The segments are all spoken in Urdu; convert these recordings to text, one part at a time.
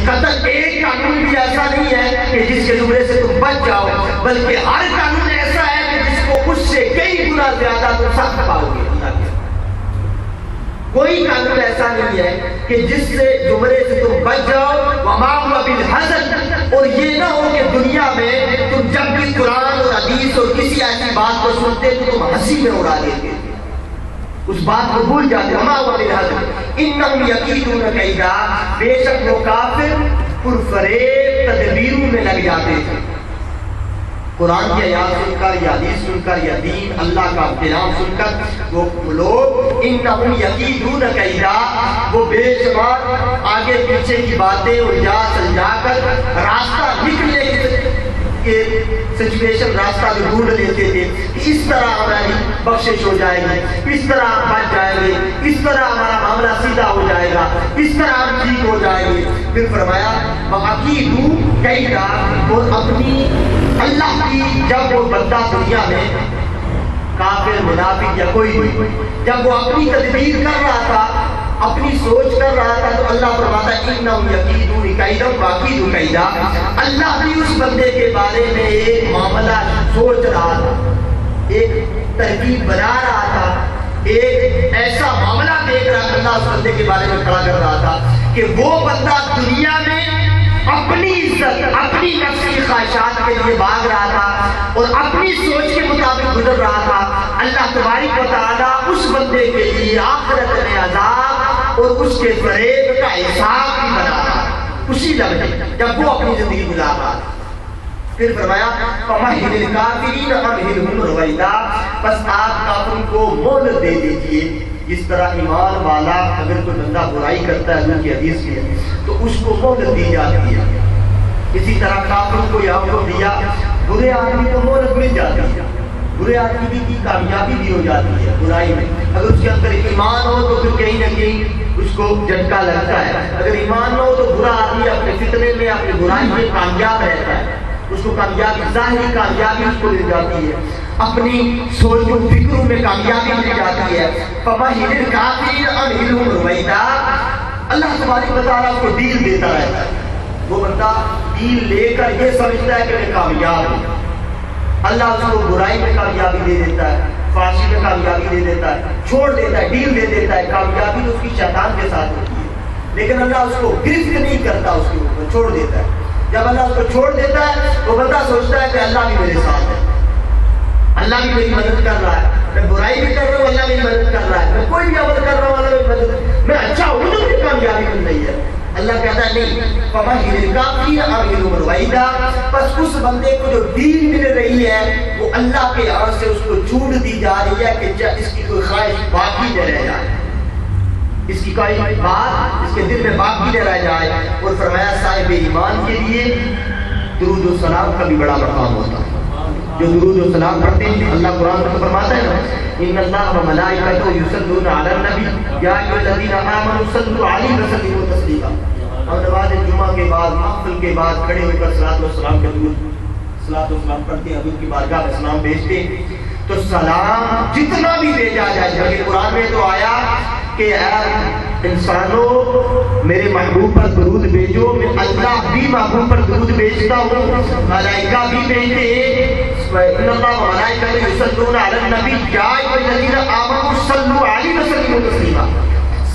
قتل ایک قانون بھی ایسا نہیں ہے کہ جس کے جملے سے تم بچ جاؤ، بلکہ ہر قانون ایسا ہے کہ جس کو اس سے کئی گنا زیادہ تم سخت پاؤ گے۔ اللہ کے کوئی قانون ایسا نہیں ہے کہ جس سے جملے سے تم بچ جاؤ۔ وما هو بالحزن، اور یہ نہ ہو کہ دنیا میں تم جب بھی قرآن اور حدیث اور کسی ایسی بات کو سنتے تو تم ہنسی میں اڑا دیتے، اس بات کو بھول جاتے۔ وما هو بالحزن انہم یکیدون کیدا، بے شک وہ کافر پرفریب تدبیروں میں لگ جاتے تھے۔ قرآن کی آیات سن کر یا حدیث سن کر یا دین اللہ کا کلام سن کر وہ لوگ انہم یکیدون کیدا، وہ بے شمار آگے پیچھے کی باتیں الجھا سلجھا کر راستہ نکلنے کے سچویشن راستہ بھی ڈھونڈ لیتے تھے کہ اس طرح ہماری بخشش ہو جائے گی، اس طرح ہم بچ جائیں گے، اس طرح ہمارا معاملہ سیدھا ہو جائے گا، اس طرح ہم ٹھیک ہو جائیں گے۔ پھر فرمایا وَعَقِیدُ کَیْدًا، اور اپنی اللہ کی جب وہ بندہ دنیا میں کافر منافق یا کوئی بھی جب وہ اپنی تدبیر کر رہا تھا، اپنی سوچ کر رہا تھا، تو اللہ فرماتا ہے اِنَّهُمْ يَكِیدُونَ کَیْدًا وَأَکِیدُ کَیْدًا، اللہ بھی اس بندے کے بارے میں ایک معاملہ سوچ رہا تھا، ایک ترکیب بنا رہا تھا، ایک ایسا معاملہ دیکھ رہا تھا، اللہ اس بندے کے بارے میں کھڑا کر رہا تھا کہ وہ بندہ دنیا میں اپنی عزت، اپنی نفسی خواہشات کے لیے بھاگ رہا تھا اور اپنی سوچ کے مطابق گزر رہا تھا۔ اللہ تبارک و تعالیٰ اس بندے کے لیے آخرت میں عذاب اور اس کے فریب کا حساب بھی بنا رہا اسی لمحے جب وہ اپنی زندگی گزار رہا تھا۔ پھر فرمایا فَمَهِّلِ الْكَافِرِينَ أَمْهِلْهُمْ رُوَيْدًا، بس آپ کافروں کو مہلت دے دیجئے۔ جس طرح ایمان والا اگر کوئی بندہ برائی کرتا ہے اللہ کی حدیث میں تو اس کو مہلت دی جاتی ہے، اسی طرح کافروں کو یہاں کو دیا، برے آدمی کو مہلت مل جاتی ہے، برے آدمی کی کامیابی بھی ہو جاتی ہے برائی میں۔ اگر اس کے اندر ایمان ہو تو پھر کہیں نہ کہیں اس کو جھٹکا لگتا ہے، اگر ایمان نہ ہو تو برا آدمی اپنے فتنے میں اپنی برائی میں کامیاب رہتا ہے، اس کو کامیابی، ظاہری کامیابی اس کو مل جاتی ہے، اپنی سوچ و فکروں میں کامیابی مل جاتی ہے۔ فَمَهِّلِ الْكَافِرِينَ أَمْهِلْهُمْ رُوَيْدًا، اللہ تبارک و تعالیٰ اس کو ڈیل دیتا رہتا ہے، وہ بندہ ڈیل لے کر یہ سمجھتا ہے کہ میں کامیاب ہوں، اللہ اس کو برائی میں کامیابی دے دیتا ہے، فحاشی میں کامیابی دے دیتا ہے، چھوڑ دیتا ہے، ڈیل دے دیتا ہے، کامیابی تو اس کی شیطان کے ساتھ ہوتی ہے، لیکن اللہ اس کو گرفت نہیں کرتا، اس کے اوپر چھوڑ دیتا ہے۔ جب اللہ اس کو چھوڑ دیتا ہے وہ بندہ سوچتا ہے کہ اللہ بھی میرے ساتھ ہے، اللہ بھی میری مدد کر رہا ہے، میں برائی بھی کر رہا ہوں اللہ میری مدد کر رہا ہے، میں کوئی بھی عمل کر رہا ہوں اللہ میری مدد، میں اچھا ہوں تو مجھے کامیابی مل رہی ہے۔ اللہ کہتا ہے نہیں، فَمَهِّلِ الْكَافِرِينَ أَمْهِلْهُمْ رُوَيْدًا، بس اس بندے کو جو ڈیل مل رہی ہے وہ اللہ کے یہاں سے اس کو چھوٹ دی جا رہی ہے کہ اس کی کوئی خواہش باقی نہ رہ جائے، اس کی کوئی بات اس کے دل میں باقی نہ رہ جائے۔ اور فرمایا صاحب ایمان کے لیے درود و سلام کا بھی بڑا مقام ہوتا ہے، جو درود و سلام پڑھتے ہیں۔ اللہ قرآن میں فرماتا ہے نا ان اللہ و ملائکتہ یصلون علی النبی یا ایھا الذین آمنوا صلوا علیہ وسلموا تسلیما۔ ہم نماز جمعہ کے بعد محفل کے بعد کھڑے ہو کر صلاۃ و سلام کے درود صلاۃ و سلام پڑھتے ہیں، حضور کی بارگاہ میں سلام بھیجتے ہیں، تو سلام جتنا بھی بھیجا جائے، جبکہ قرآن میں تو آیا کہ اے انسانوں میرے محبوب پر درود بھیجو، میں اللہ بھی محبوب پر درود بھیجتا ہوں، ملائکہ بھی بھیجتے ہیں۔ ان اللہ و ملائکتہ یصلون علی النبی یا ایھا الذین آمنوا صلوا علیہ وسلموا تسلیما۔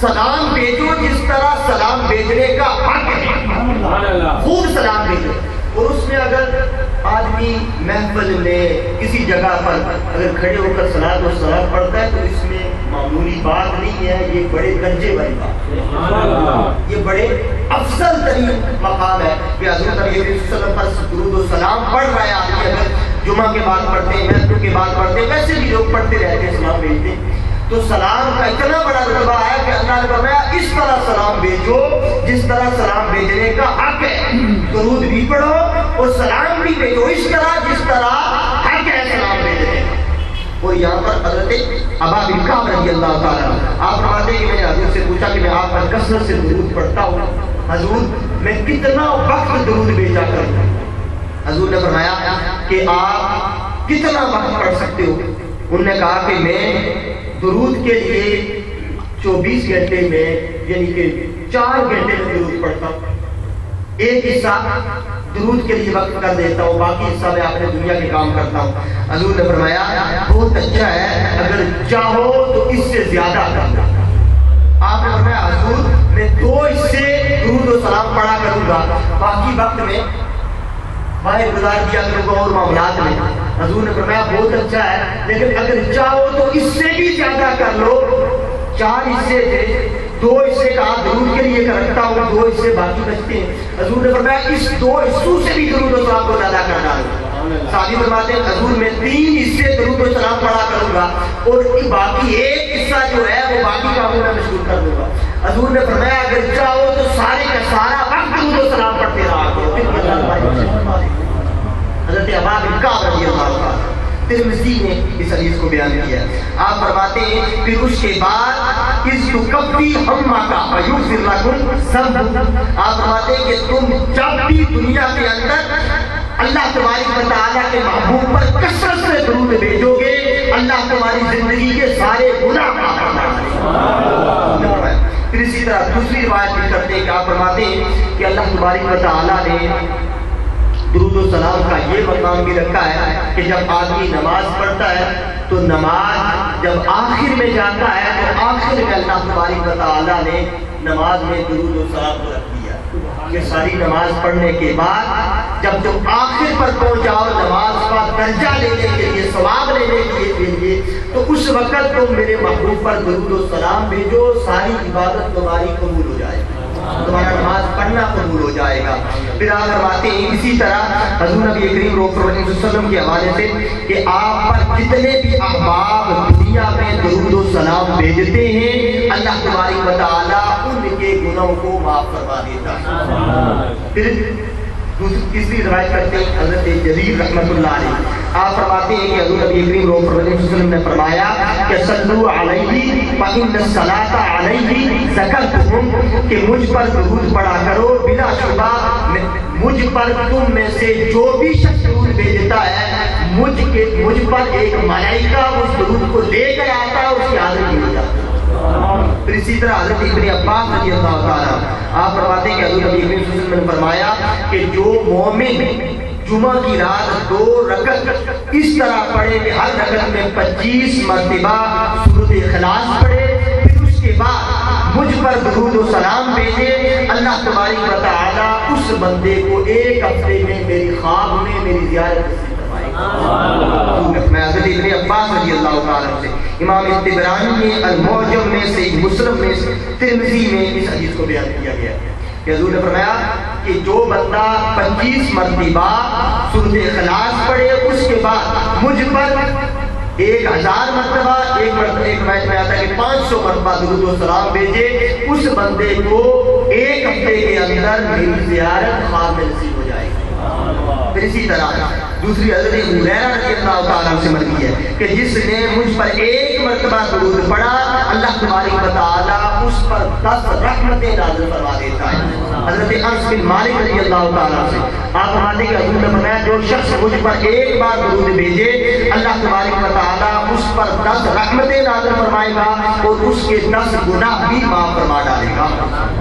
سلام بھیجو جس طرح سلام بھیجنے کا حق ہے، خوب سلام بھیجو۔ اور اس میں اگر آدمی محفل میں کسی جگہ پر اگر کھڑے ہو کر صلاۃ و سلام پڑھتا ہے تو اس میں معمولی بات نہیں ہے، یہ بڑے درجے والی بات، یہ بڑے افضل ترین مقام ہے کہ حضرت نبی صلی اللہ علیہ وسلم پر درود و سلام پڑھ رہا ہے آدمی، اگر جمعہ کے بعد پڑھتے ہیں، محفل کے بعد پڑھتے ہیں، ویسے بھی لوگ پڑھتے رہتے ہیں، سلام بھیجتے ہیں، تو سلام کا اتنا بڑا رتبہ ہے کہ اللہ نے فرمایا اس طرح سلام بھیجو جس طرح سلام بھیجنے کا حق ہے، درود بھی پڑھو اور سلام بھی بھیجو اس طرح جس طرح حق ہے سلام بھیجنے کا۔ اور یہاں پر حضرت ابا بن کعب رضی اللہ تعالیٰ آپ فرماتے ہیں کہ میں نے حضور سے پوچھا کہ میں آپ پر کثرت سے درود پڑھتا ہوں، حضور میں کتنا وقت درود بھیجا کروں؟ حضور نے فرمایا کہ آپ کتنا وقت پڑھ سکتے ہو؟ انہوں نے کہا کہ میں درود کے لیے 24 گھنٹے میں یعنی کہ 4 گھنٹے میں درود پڑھتا ہوں۔ ایک حصہ درود کے لیے وقف کر دیتا ہوں، باقی حصہ میں اپنے دنیا کے کام کرتا ہوں۔ حضور نے فرمایا بہت اچھا ہے، اگر چاہو تو اس سے زیادہ کرنا۔ آپ نے فرمایا حضور میں 2 حصے درود و سلام پڑھا کروں گا، باقی وقت میں باہر گزار دیا کروں گا اور معاملات میں۔ حضور نے فرمایا بہت اچھا ہے، لیکن اگر چاہو تو اس سے بھی زیادہ کر لو۔ 4 حصے تھے، 2 حصے کا درود کے لیے رکھتا ہوں، 2 حصے باقی بچتے ہیں۔ حضور نے فرمایا اس 2 حصوں سے بھی درود و سلام کو زیادہ کر ڈالو۔ صحابی فرماتے ہیں حضور میں 3 حصے درود و سلام پڑھا کروں گا اور باقی 1 حصہ جو ہے وہ باقی کاموں میں مشغول کر دوں گا۔ حضور نے فرمایا اگر چاہو تو سارے کا سارا وقت درود و سلام پڑھتے رہا کرو۔ حضرت ابا بن کعب رضی اللہ عنہ ترمذی نے اس حدیث کو بیان کیا ہے۔ آپ فرماتے ہیں پھر اس کے بعد اس تکفی ہما کا ویغفر لکم ذنب، آپ فرماتے ہیں کہ تم جب بھی دنیا کے اندر اللہ تبارک و تعالیٰ کے محبوب پر کثرت سے درود بھیجو گے، اللہ تمہاری زندگی کے سارے گناہ معاف فرما دے گا۔ پھر اسی طرح دوسری روایت بھی کرتے ہیں کہ آپ فرماتے ہیں کہ اللہ تبارک و تعالیٰ نے درود و سلام کا یہ مقام بھی رکھا ہے کہ جب آدمی نماز پڑھتا ہے تو نماز جب آخر میں جاتا ہے تو آخر میں اللہ تبارک و تعالیٰ نے نماز میں درود و سلام کو رکھ دیا کہ ساری نماز پڑھنے کے بعد جب تم آخر پر پہنچاؤ نماز کا درجہ لینے کے لیے، ثواب لینے کے لیے، تو اس وقت تم میرے محبوب پر درود و سلام بھیجو، ساری عبادت تمہاری قبول ہو جائے گی، تمہارا نماز پڑھنا قبول ہو جائے گا۔ پھر آپ فرماتے ہیں اسی طرح حضور نبی کریم صلی اللہ علیہ وسلم کے حوالے سے کہ آپ پر جتنے بھی احباب دنیا میں درود و سلام بھیجتے ہیں اللہ تبارک و تعالیٰ ان کے گناہوں کو معاف فرما دیتا ہے۔ پھر تیسری روایت کرتے ہیں حضرت جریر رحمۃ اللہ علیہ، آپ فرماتے ہیں کہ حضور نبی کریم صلی اللہ علیہ وسلم نے فرمایا کہ صلو علیہ فإن الصلاۃ علیہ ذکرتکم، کہ مجھ پر درود پڑھا کرو، بلا شبہ مجھ پر تم میں سے جو بھی شخص درود بھیجتا ہے مجھ پر ایک ملائکہ اس درود کو لے کر آتا ہے، اس کی حاضری ہو جاتی ہے۔ پھر اسی طرح حضرت ابن عباس رضی اللہ تعالیٰ آپ فرماتے ہیں کہ حضور نبی کریم صلی اللہ علیہ وسلم نے فرمایا کہ جو مومن جمعہ کی رات 2 رکعت اس طرح پڑھے کہ ہر رکعت میں 25 مرتبہ سورۃ اخلاص پڑھے، پھر اس کے بعد مجھ پر درود و سلام بھیجے، اللہ تبارک و تعالیٰ اس بندے کو 1 ہفتے میں میری خواب میں میری زیارت نصیب فرمائے گا۔ میں حضرت ابن عباس رضی اللہ تعالیٰ سے امام طبرانی نے المعجم میں سے مسلم میں سے ترمذی میں اس حدیث کو بیان کیا گیا کہ حضور نے فرمایا کہ جو بندہ 25 مرتبہ سورۃ اخلاص پڑھے اس کے بعد مجھ پر 1000 مرتبہ، ایک روایت میں آتا ہے کہ 500 مرتبہ درود و سلام بھیجے، اس بندے کو 1 ہفتے کے اندر میری زیارت خواب میں نصیب ہو جائے گی۔ پھر اسی طرح دوسری حضرت ہریرہ رضی اللہ تعالیٰ سے مروی ہے کہ جس نے مجھ پر 1 مرتبہ درود پڑھا اللہ تبارک و تعالیٰ اس پر 10 رحمتیں نازل فرما دیتا ہے۔ حضرت انس بن مالک رضی اللہ تعالیٰ سے آپ فرماتے ہیں کہ حضور نے فرمایا جو شخص مجھ پر 1 بار درود بھیجے اللہ تبارک و تعالیٰ اس پر 10 رحمتیں نازل فرمائے گا اور اس کے 10 گناہ بھی معاف فرما ڈالے گا۔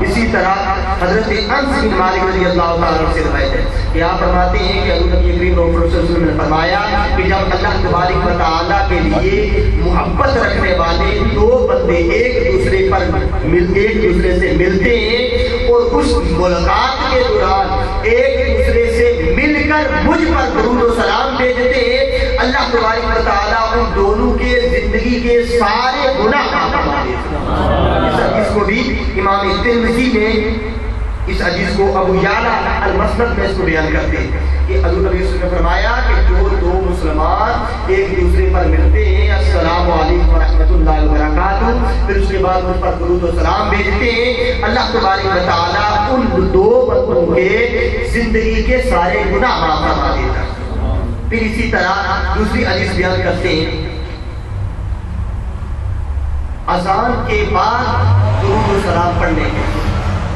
اسی طرح حضرت انس بن مالک رضی اللہ تعالیٰ سے روایت ہے کہ آپ فرماتے ہیں کہ حضور نبی کریم صلی اللہ علیہ وسلم نے فرمایا کہ جب اللہ تبارک و تعالیٰ کے لیے محبت رکھنے والے 2 بندے ایک دوسرے سے ملتے ہیں اور اس ملاقات کے دوران ایک دوسرے سے مل کر مجھ پر درود و سلام بھیجتے ہیں اللہ تبارک و تعالیٰ ان دونوں کے زندگی کے سارے گناہ معاف فرما دیتے ہیں۔ اس حدیث کو بھی امام ترمذی نے اس حدیث کو ابو یعلا المسند میں اس کو بیان کرتے ہیں کہ حضور نبی صلی اللہ علیہ وسلم نے فرمایا کہ جو 2 مسلمان ایک دوسرے پر ملتے ہیں السلام علیکم ورحمۃ اللہ وبرکاتہ، پھر اس کے بعد اس پر درود و سلام بھیجتے ہیں اللہ تبارک و تعالیٰ ان 2 بندوں کے زندگی کے سارے گناہ معاف فرما دیتا ہے۔ پھر اسی طرح دوسری حدیث بیان کرتے ہیں اذان کے بعد درود و سلام پڑھنے کے۔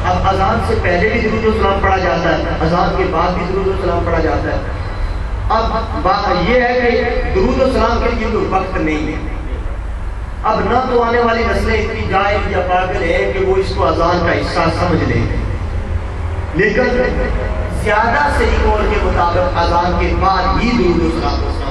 اب اذان سے پہلے بھی درود و سلام پڑھا جاتا ہے، اذان کے بعد بھی درود و سلام پڑھا جاتا ہے۔ اب بات یہ ہے کہ درود و سلام کے لیے کوئی وقت نہیں ہے۔ اب نہ تو آنے والی نسلیں اتنی جاہل یا پاگل ہیں کہ وہ اس کو اذان کا حصہ سمجھ لیں، لیکن زیادہ صحیح قول کے مطابق اذان کے بعد ہی درود و سلام